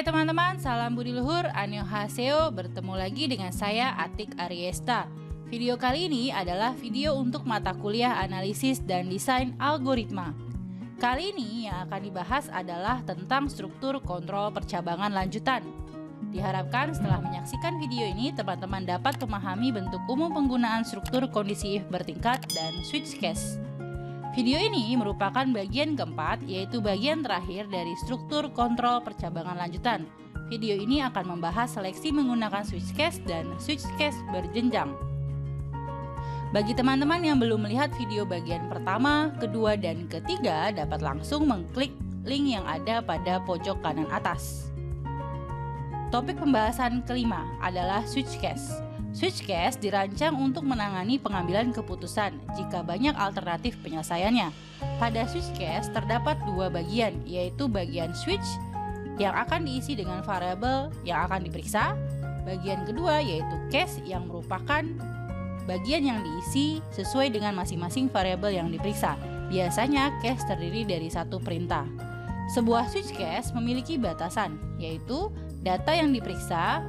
Hai teman-teman, salam budi luhur, annyeonghaseyo. Bertemu lagi dengan saya Atik Aryesta. Video kali ini adalah video untuk mata kuliah analisis dan desain algoritma. Kali ini yang akan dibahas adalah tentang struktur kontrol percabangan lanjutan. Diharapkan setelah menyaksikan video ini, teman-teman dapat memahami bentuk umum penggunaan struktur kondisi if bertingkat dan switch case. Video ini merupakan bagian keempat, yaitu bagian terakhir dari struktur kontrol percabangan lanjutan. Video ini akan membahas seleksi menggunakan switch case dan switch case berjenjang. Bagi teman-teman yang belum melihat video bagian pertama, kedua, dan ketiga, dapat langsung mengklik link yang ada pada pojok kanan atas. Topik pembahasan kelima adalah switch case. Switch case dirancang untuk menangani pengambilan keputusan jika banyak alternatif penyelesaiannya. Pada switch case terdapat dua bagian, yaitu bagian switch yang akan diisi dengan variabel yang akan diperiksa. Bagian kedua yaitu case yang merupakan bagian yang diisi sesuai dengan masing-masing variabel yang diperiksa. Biasanya case terdiri dari satu perintah. Sebuah switch case memiliki batasan, yaitu data yang diperiksa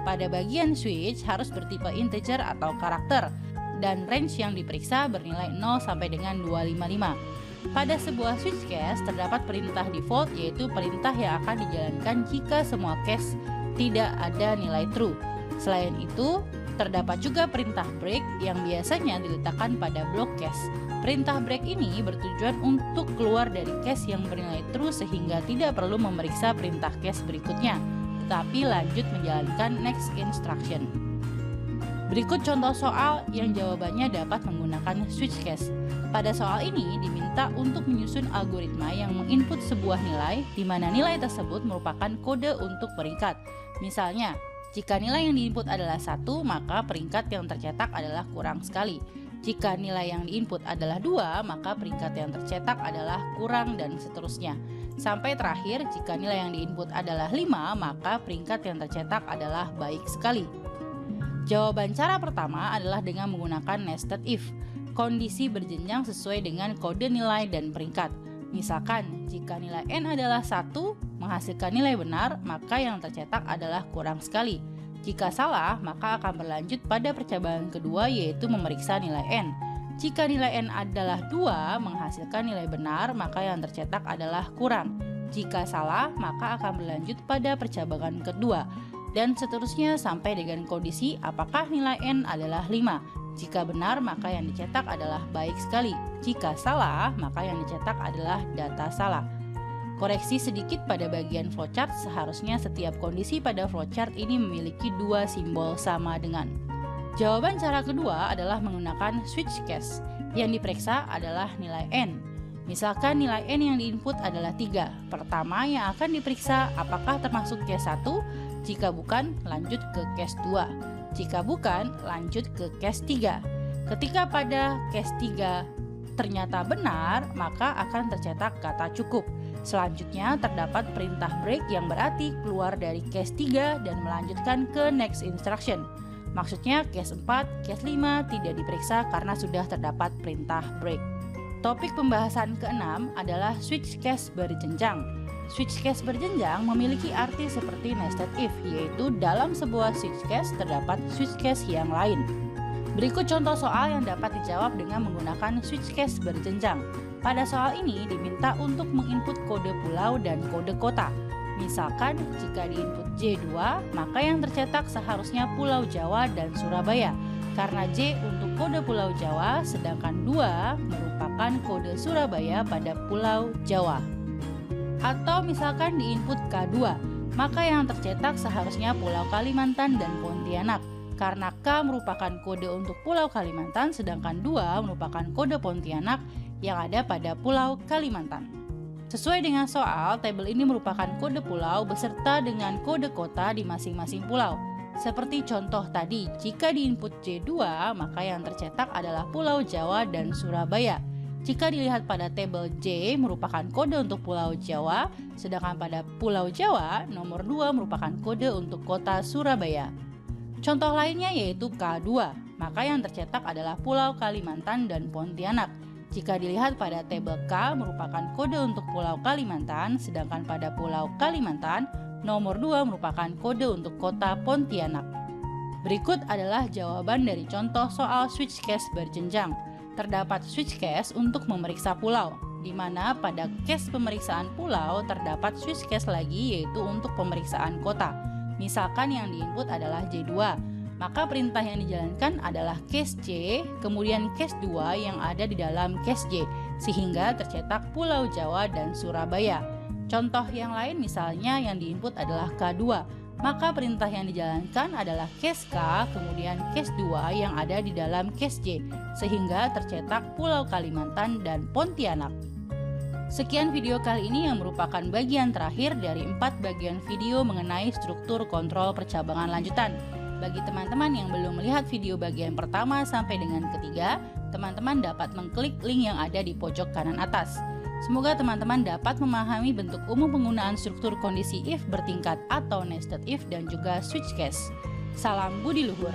pada bagian switch harus bertipe integer atau karakter, dan range yang diperiksa bernilai 0 sampai dengan 255. Pada sebuah switch case terdapat perintah default, yaitu perintah yang akan dijalankan jika semua case tidak ada nilai true. Selain itu, terdapat juga perintah break yang biasanya diletakkan pada blok case. Perintah break ini bertujuan untuk keluar dari case yang bernilai true sehingga tidak perlu memeriksa perintah case berikutnya, tapi lanjut menjalankan next instruction. Berikut contoh soal yang jawabannya dapat menggunakan switch case. Pada soal ini diminta untuk menyusun algoritma yang menginput sebuah nilai di mana nilai tersebut merupakan kode untuk peringkat. Misalnya, jika nilai yang diinput adalah 1, maka peringkat yang tercetak adalah kurang sekali. Jika nilai yang diinput adalah 2, maka peringkat yang tercetak adalah kurang, dan seterusnya. Sampai terakhir, jika nilai yang diinput adalah 5, maka peringkat yang tercetak adalah baik sekali. Jawaban cara pertama adalah dengan menggunakan nested if. Kondisi berjenjang sesuai dengan kode nilai dan peringkat. Misalkan, jika nilai n adalah 1, menghasilkan nilai benar, maka yang tercetak adalah kurang sekali. Jika salah, maka akan berlanjut pada percabangan kedua, yaitu memeriksa nilai n. Jika nilai n adalah 2, menghasilkan nilai benar, maka yang tercetak adalah kurang. Jika salah, maka akan berlanjut pada percabangan kedua, dan seterusnya sampai dengan kondisi apakah nilai n adalah 5. Jika benar, maka yang dicetak adalah baik sekali. Jika salah, maka yang dicetak adalah data salah. Koreksi sedikit pada bagian flowchart, seharusnya setiap kondisi pada flowchart ini memiliki dua simbol sama dengan. Jawaban cara kedua adalah menggunakan switch case. Yang diperiksa adalah nilai n. Misalkan nilai n yang diinput adalah 3. Pertama yang akan diperiksa apakah termasuk case 1, jika bukan lanjut ke case 2. Jika bukan, lanjut ke case 3. Ketika pada case 3 ternyata benar, maka akan tercetak kata cukup. Selanjutnya terdapat perintah break yang berarti keluar dari case 3 dan melanjutkan ke next instruction. Maksudnya case 4, case 5 tidak diperiksa karena sudah terdapat perintah break. Topik pembahasan keenam adalah switch case berjenjang. Switch case berjenjang memiliki arti seperti nested if, yaitu dalam sebuah switch case terdapat switch case yang lain. Berikut contoh soal yang dapat dijawab dengan menggunakan switch case berjenjang. Pada soal ini diminta untuk menginput kode pulau dan kode kota. Misalkan jika diinput J2, maka yang tercetak seharusnya Pulau Jawa dan Surabaya. Karena J untuk kode Pulau Jawa, sedangkan 2 merupakan kode Surabaya pada Pulau Jawa. Atau misalkan diinput K2, maka yang tercetak seharusnya Pulau Kalimantan dan Pontianak. Karena K merupakan kode untuk Pulau Kalimantan, sedangkan 2 merupakan kode Pontianak yang ada pada Pulau Kalimantan. Sesuai dengan soal, tabel ini merupakan kode pulau beserta dengan kode kota di masing-masing pulau. Seperti contoh tadi, jika diinput J2, maka yang tercetak adalah Pulau Jawa dan Surabaya. Jika dilihat pada tabel J merupakan kode untuk Pulau Jawa, sedangkan pada Pulau Jawa, nomor 2 merupakan kode untuk kota Surabaya. Contoh lainnya yaitu K2, maka yang tercetak adalah Pulau Kalimantan dan Pontianak. Jika dilihat pada tabel K merupakan kode untuk Pulau Kalimantan, sedangkan pada Pulau Kalimantan Nomor 2 merupakan kode untuk kota Pontianak. Berikut adalah jawaban dari contoh soal switch case berjenjang. Terdapat switch case untuk memeriksa pulau, di mana pada case pemeriksaan pulau terdapat switch case lagi yaitu untuk pemeriksaan kota. Misalkan yang diinput adalah J2, maka perintah yang dijalankan adalah case C, kemudian case 2 yang ada di dalam case J, sehingga tercetak Pulau Jawa dan Surabaya. Contoh yang lain misalnya yang diinput adalah K2, maka perintah yang dijalankan adalah case K, kemudian case 2 yang ada di dalam case J, sehingga tercetak Pulau Kalimantan dan Pontianak. Sekian video kali ini yang merupakan bagian terakhir dari 4 bagian video mengenai struktur kontrol percabangan lanjutan. Bagi teman-teman yang belum melihat video bagian pertama sampai dengan ketiga, teman-teman dapat mengklik link yang ada di pojok kanan atas. Semoga teman-teman dapat memahami bentuk umum penggunaan struktur kondisi if bertingkat atau nested if dan juga switch case. Salam budi luhur.